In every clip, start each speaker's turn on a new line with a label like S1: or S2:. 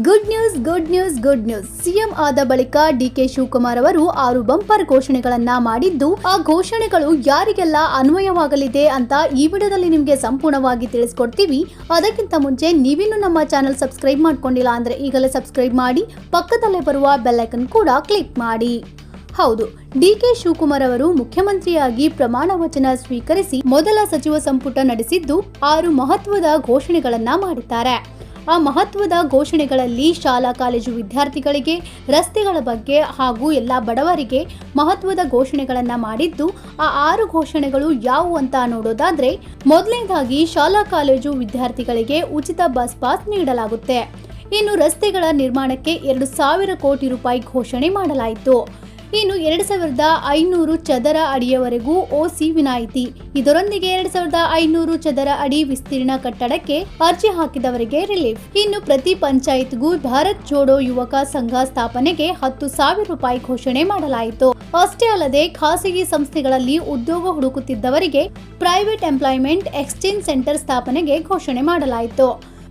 S1: Good news CM ಆದ ಬಳಿಕ DK Shivakumar ಅವರು 6 ಬಂಪರ್ ಘೋಷಣೆಗಳನ್ನ ಮಾಡಿದ್ದು, ಆ ಘೋಷಣೆಗಳು ಯಾರಿಗೆಲ್ಲ ಅನ್ವಯವಾಗಲಿದೆ ಅಂತ ಈ ವಿಡಿಯೋದಲ್ಲಿ ನಿಮಗೆ ಸಂಪೂರ್ಣವಾಗಿ ತಿಳಿಸ್ಕೊಡ್ತೀವಿ. ಅದಕ್ಕಿಂತ ಮುಂಚೆ ನೀವಿನ್ನು ನಮ್ಮ ಚಾನೆಲ್ ಸಬ್ಸ್ಕ್ರೈಬ್ ಮಾಡ್ಕೊಂಡಿಲ್ಲ ಅಂದ್ರೆ ಈಗಲೇ ಸಬ್ಸ್ಕ್ರೈಬ್ ಮಾಡಿ, ಪಕ್ಕದಲ್ಲೇ ಬರುವ ಬೆಲ್ ಐಕನ್ ಕೂಡ ಕ್ಲಿಕ್ ಮಾಡಿ. ಹೌದು, ಡಿಕೆ ಶಿವಕುಮಾರ್ ಅವರು ಮುಖ್ಯಮಂತ್ರಿಯಾಗಿ ಪ್ರಮಾಣ ವಚನ ಸ್ವೀಕರಿಸಿ ಮೊದಲ ಸಚಿವ ಸಂಪುಟ ನಡೆಸಿದ್ದು 6 ಮಹತ್ವದ ಘೋಷಣೆಗಳನ್ನ ಮಾಡಿದ್ದಾರೆ. ಆ ಮಹತ್ವದ ಘೋಷಣೆಗಳಲ್ಲಿ ಶಾಲಾ ಕಾಲೇಜು ವಿದ್ಯಾರ್ಥಿಗಳಿಗೆ, ರಸ್ತೆಗಳ ಬಗ್ಗೆ ಹಾಗೂ ಎಲ್ಲ ಬಡವರಿಗೆ ಮಹತ್ವದ ಘೋಷಣೆಗಳನ್ನ ಮಾಡಿದ್ದು, ಆ 6 ಘೋಷಣೆಗಳು ಯಾವುವು ಅಂತ ನೋಡೋದಾದ್ರೆ, ಮೊದಲನೇದಾಗಿ ಶಾಲಾ ಕಾಲೇಜು ವಿದ್ಯಾರ್ಥಿಗಳಿಗೆ ಉಚಿತ ಬಸ್ ಪಾಸ್ ನೀಡಲಾಗುತ್ತೆ. ಇನ್ನು ರಸ್ತೆಗಳ ನಿರ್ಮಾಣಕ್ಕೆ 2,000 ಕೋಟಿ ರೂಪಾಯಿ ಘೋಷಣೆ ಮಾಡಲಾಯಿತು. ಇನ್ನು 2,500 ಚದರ ಅಡಿಯವರೆಗೂ ಓಸಿ ವಿನಾಯಿತಿ. ಇದರೊಂದಿಗೆ 2,500 ಚದರ ಅಡಿ ವಿಸ್ತೀರ್ಣ ಕಟ್ಟಡಕ್ಕೆ ಅರ್ಜಿ ಹಾಕಿದವರಿಗೆ ರಿಲೀಫ್. ಇನ್ನು ಪ್ರತಿ ಪಂಚಾಯತ್ಗೂ ಭಾರತ್ ಜೋಡೋ ಯುವಕ ಸಂಘ ಸ್ಥಾಪನೆಗೆ 10,000 ರೂಪಾಯಿ ಘೋಷಣೆ ಮಾಡಲಾಯಿತು. ಅಷ್ಟೇ ಅಲ್ಲದೆ ಖಾಸಗಿ ಸಂಸ್ಥೆಗಳಲ್ಲಿ ಉದ್ಯೋಗ ಹುಡುಕುತ್ತಿದ್ದವರಿಗೆ ಪ್ರೈವೇಟ್ ಎಂಪ್ಲಾಯ್ಮೆಂಟ್ ಎಕ್ಸ್ಚೇಂಜ್ ಸೆಂಟರ್ ಸ್ಥಾಪನೆಗೆ ಘೋಷಣೆ ಮಾಡಲಾಯಿತು.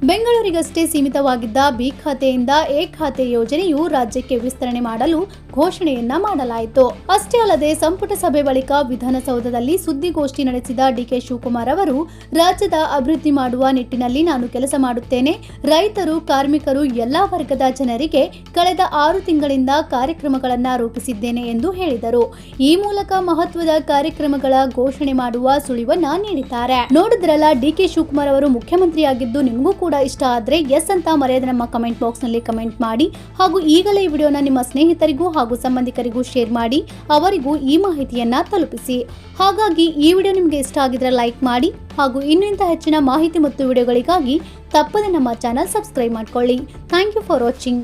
S1: ಬೆಂಗಳೂರಿಗಷ್ಟೇ ಸೀಮಿತವಾಗಿದ್ದ ಬಿ ಖಾತೆಯಿಂದ ಎ ಖಾತೆ ಯೋಜನೆಯು ರಾಜ್ಯಕ್ಕೆ ವಿಸ್ತರಣೆ ಮಾಡಲು ಘೋಷಣೆಯನ್ನ ಮಾಡಲಾಯಿತು. ಅಷ್ಟೇ ಅಲ್ಲದೆ ಸಂಪುಟ ಸಭೆ ಬಳಿಕ ವಿಧಾನಸೌಧದಲ್ಲಿ ಸುದ್ದಿಗೋಷ್ಠಿ ನಡೆಸಿದ ಡಿಕೆ ಶಿವಕುಮಾರ್ ಅವರು, ರಾಜ್ಯದ ಅಭಿವೃದ್ಧಿ ಮಾಡುವ ನಿಟ್ಟಿನಲ್ಲಿ ನಾನು ಕೆಲಸ ಮಾಡುತ್ತೇನೆ. ರೈತರು, ಕಾರ್ಮಿಕರು, ಎಲ್ಲಾ ವರ್ಗದ ಜನರಿಗೆ ಕಳೆದ 6 ತಿಂಗಳಿಂದ ಕಾರ್ಯಕ್ರಮಗಳನ್ನ ರೂಪಿಸಿದ್ದೇನೆ ಎಂದು ಹೇಳಿದರು. ಈ ಮೂಲಕ ಮಹತ್ವದ ಕಾರ್ಯಕ್ರಮಗಳ ಘೋಷಣೆ ಮಾಡುವ ಸುಳಿವನ್ನ ನೀಡಿದ್ದಾರೆ. ನೋಡಿದ್ರಲ್ಲ, ಡಿಕೆ ಶಿವಕುಮಾರ್ ಅವರು ಮುಖ್ಯಮಂತ್ರಿಯಾಗಿದ್ದು ನಿಮಗೂ ಕೂಡ ಇಷ್ಟ ಆದ್ರೆ ಎಸ್ ಅಂತ ಮರೆಯದೆ ನಮ್ಮ ಕಮೆಂಟ್ ಬಾಕ್ಸ್ ನಲ್ಲಿ ಕಮೆಂಟ್ ಮಾಡಿ, ಹಾಗೂ ಈಗಲೇ ಈ ವಿಡಿಯೋನ ನಿಮ್ಮ ಸ್ನೇಹಿತರಿಗೂ ಹಾಗೂ ಸಂಬಂಧಿಕರಿಗೂ ಶೇರ್ ಮಾಡಿ, ಅವರಿಗೂ ಈ ಮಾಹಿತಿಯನ್ನ ತಲುಪಿಸಿ. ಹಾಗಾಗಿ ಈ ವಿಡಿಯೋ ನಿಮಗೆ ಇಷ್ಟ ಆಗಿದ್ರೆ ಲೈಕ್ ಮಾಡಿ, ಹಾಗೂ ಇನ್ನೂ ಹೆಚ್ಚಿನ ಮಾಹಿತಿ ಮತ್ತು ವಿಡಿಯೋಗಳಿಗಾಗಿ ತಪ್ಪದೆ ನಮ್ಮ ಚಾನೆಲ್ ಸಬ್ಸ್ಕ್ರೈಬ್ ಮಾಡ್ಕೊಳ್ಳಿ. Thank you for watching.